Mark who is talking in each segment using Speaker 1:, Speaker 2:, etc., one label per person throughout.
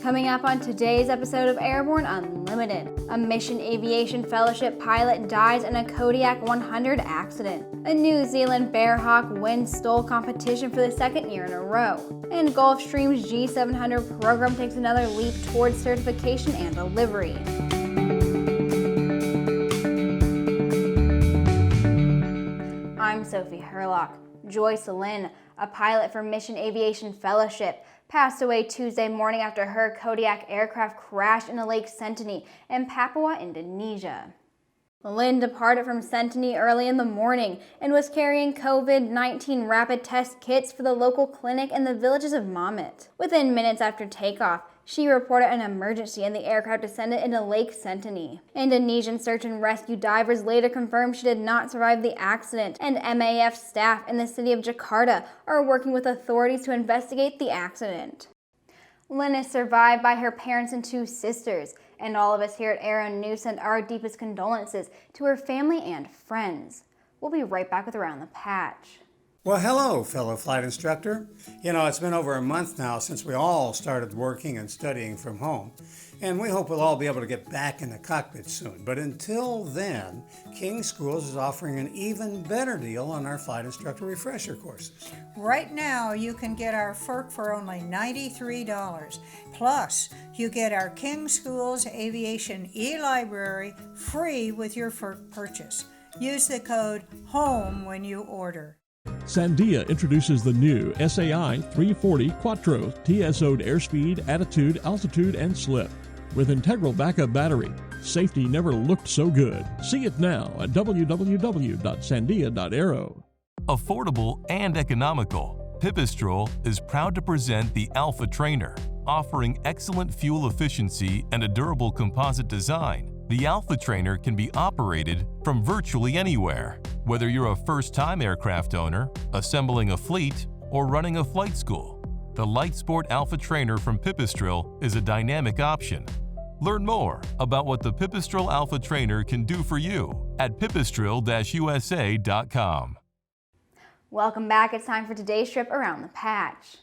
Speaker 1: Coming up on today's episode of Airborne Unlimited, a Mission Aviation Fellowship pilot dies in a Kodiak 100 accident, a New Zealand Bearhawk wins STOL competition for the second year in a row, and Gulfstream's G700 program takes another leap towards certification and delivery. I'm Sophie Herlock. Joyce Lin, a pilot for Mission Aviation Fellowship, passed away Tuesday morning after her Kodiak aircraft crashed into Lake Sentani in Papua, Indonesia. Lin departed from Sentani early in the morning and was carrying COVID-19 rapid test kits for the local clinic in the villages of Mamit. Within minutes after takeoff, she reported an emergency and the aircraft descended into Lake Sentani. Indonesian search and rescue divers later confirmed she did not survive the accident, and MAF staff in the city of Jakarta are working with authorities to investigate the accident. Lin is survived by her parents and two sisters, and all of us here at Aero-News send our deepest condolences to her family and friends. We'll be right back with Around the Patch.
Speaker 2: Well, hello, fellow flight instructor. It's been over a month now since we all started working and studying from home, and we hope we'll all be able to get back in the cockpit soon. But until then, King Schools is offering an even better deal on our flight instructor refresher courses.
Speaker 3: Right now, you can get our FERC for only $93. Plus, you get our King Schools Aviation e-library free with your FERC purchase. Use the code HOME when you order.
Speaker 4: Sandia introduces the new SAI 340 Quattro TSO'd airspeed, attitude, altitude, and slip. With integral backup battery, safety never looked so good. See it now at www.sandia.aero.
Speaker 5: Affordable and economical, Pipistrel is proud to present the Alpha Trainer. Offering excellent fuel efficiency and a durable composite design, the Alpha Trainer can be operated from virtually anywhere. Whether you're a first-time aircraft owner, assembling a fleet, or running a flight school, the Light Sport Alpha Trainer from Pipistrel is a dynamic option. Learn more about what the Pipistrel Alpha Trainer can do for you at pipistrel-usa.com.
Speaker 1: Welcome back. It's time for today's trip around the patch.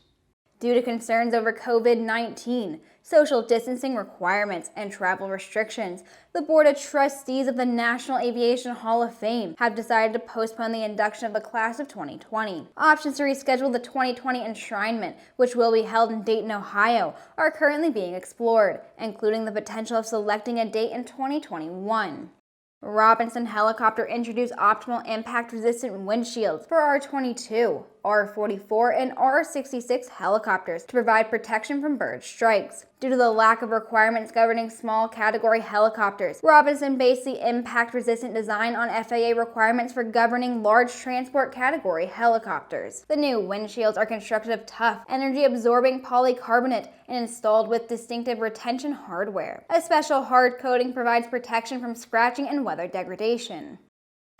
Speaker 1: Due to concerns over COVID-19, social distancing requirements, and travel restrictions, the Board of Trustees of the National Aviation Hall of Fame have decided to postpone the induction of the class of 2020. Options to reschedule the 2020 enshrinement, which will be held in Dayton, Ohio, are currently being explored, including the potential of selecting a date in 2021. Robinson Helicopter introduced optimal impact-resistant windshields for R-22, R-44, and R-66 helicopters to provide protection from bird strikes. Due to the lack of requirements governing small category helicopters, Robinson based the impact-resistant design on FAA requirements for governing large transport category helicopters. The new windshields are constructed of tough, energy-absorbing polycarbonate and installed with distinctive retention hardware. A special hard coating provides protection from scratching and weather degradation.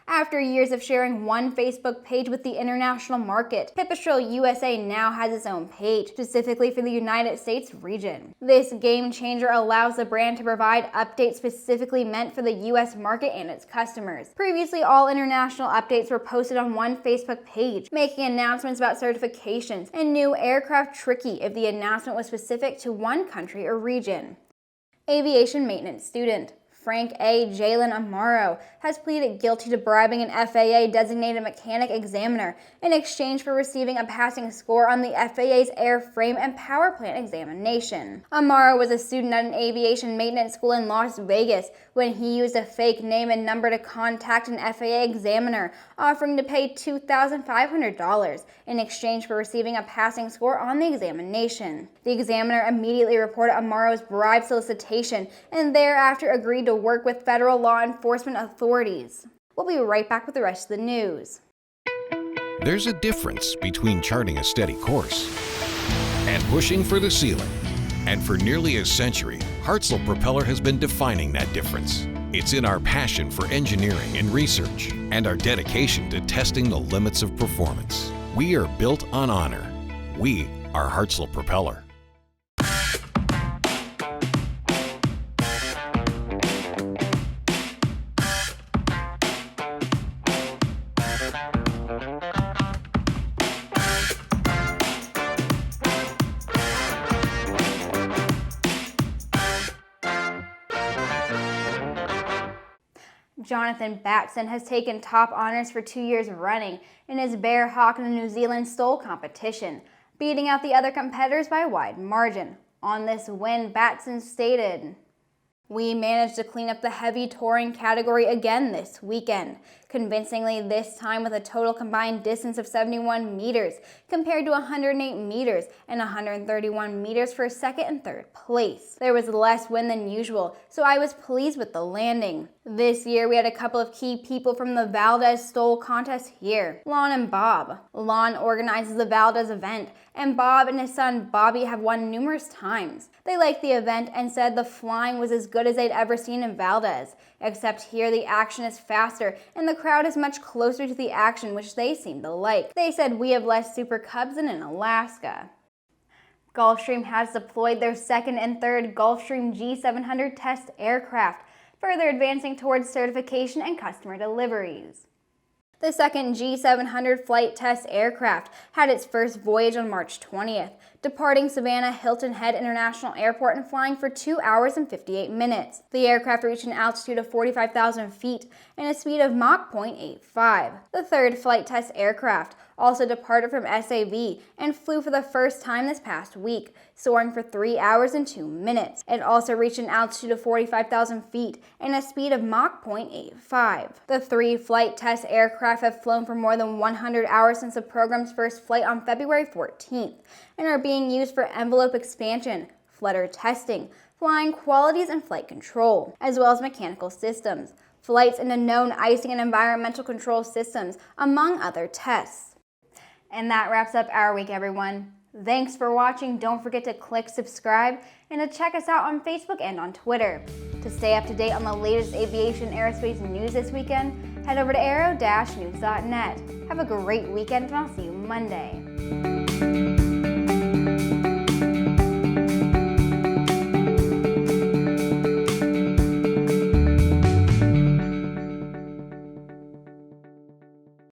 Speaker 1: After years of sharing one Facebook page with the international market, Pipistrel USA now has its own page, specifically for the United States region. This game changer allows the brand to provide updates specifically meant for the US market and its customers. Previously, all international updates were posted on one Facebook page, making announcements about certifications and new aircraft tricky if the announcement was specific to one country or region. Aviation maintenance student Frank A. Jalen Amaro has pleaded guilty to bribing an FAA-designated mechanic examiner in exchange for receiving a passing score on the FAA's airframe and power plant examination. Amaro was a student at an aviation maintenance school in Las Vegas when he used a fake name and number to contact an FAA examiner, offering to pay $2,500 in exchange for receiving a passing score on the examination. The examiner immediately reported Amaro's bribe solicitation and thereafter agreed to work with federal law enforcement authorities. We'll be right back with the rest of the news.
Speaker 6: There's a difference between charting a steady course and pushing for the ceiling. And for nearly a century, Hartzell Propeller has been defining that difference. It's in our passion for engineering and research and our dedication to testing the limits of performance. We are built on honor. We are Hartzell Propeller.
Speaker 1: Jonathan Battson has taken top honors for 2 years running in his Bearhawk in the New Zealand STOL Competition, beating out the other competitors by a wide margin. On this win, Battson stated, "We managed to clean up the heavy touring category again this weekend, convincingly this time with a total combined distance of 71 meters compared to 108 meters and 131 meters for second and third place. There was less wind than usual, so I was pleased with the landing. This year we had a couple of key people from the Valdez STOL contest here, Lon and Bob. Lon organizes the Valdez event, and Bob and his son Bobby have won numerous times. They liked the event and said the flying was as good as they'd ever seen in Valdez, except here the action is faster and the crowd is much closer to the action, which they seem to like. They said we have less Super Cubs than in Alaska." Gulfstream has deployed their second and third Gulfstream G700 test aircraft, further advancing towards certification and customer deliveries. The second G700 flight test aircraft had its first voyage on March 20th, departing Savannah Hilton Head International Airport and flying for 2 hours and 58 minutes. The aircraft reached an altitude of 45,000 feet and a speed of Mach 0.85. The third flight test aircraft also departed from SAV and flew for the first time this past week, soaring for 3 hours and 2 minutes. It also reached an altitude of 45,000 feet and a speed of Mach 0.85. The 3 flight test aircraft have flown for more than 100 hours since the program's first flight on February 14th and are being used for envelope expansion, flutter testing, flying qualities and flight control, as well as mechanical systems, flights into known icing and environmental control systems, among other tests. And that wraps up our week, everyone. Thanks for watching. Don't forget to click subscribe and to check us out on Facebook and on Twitter. To stay up to date on the latest aviation aerospace news this weekend, head over to aero-news.net. Have a great weekend, and I'll see you Monday.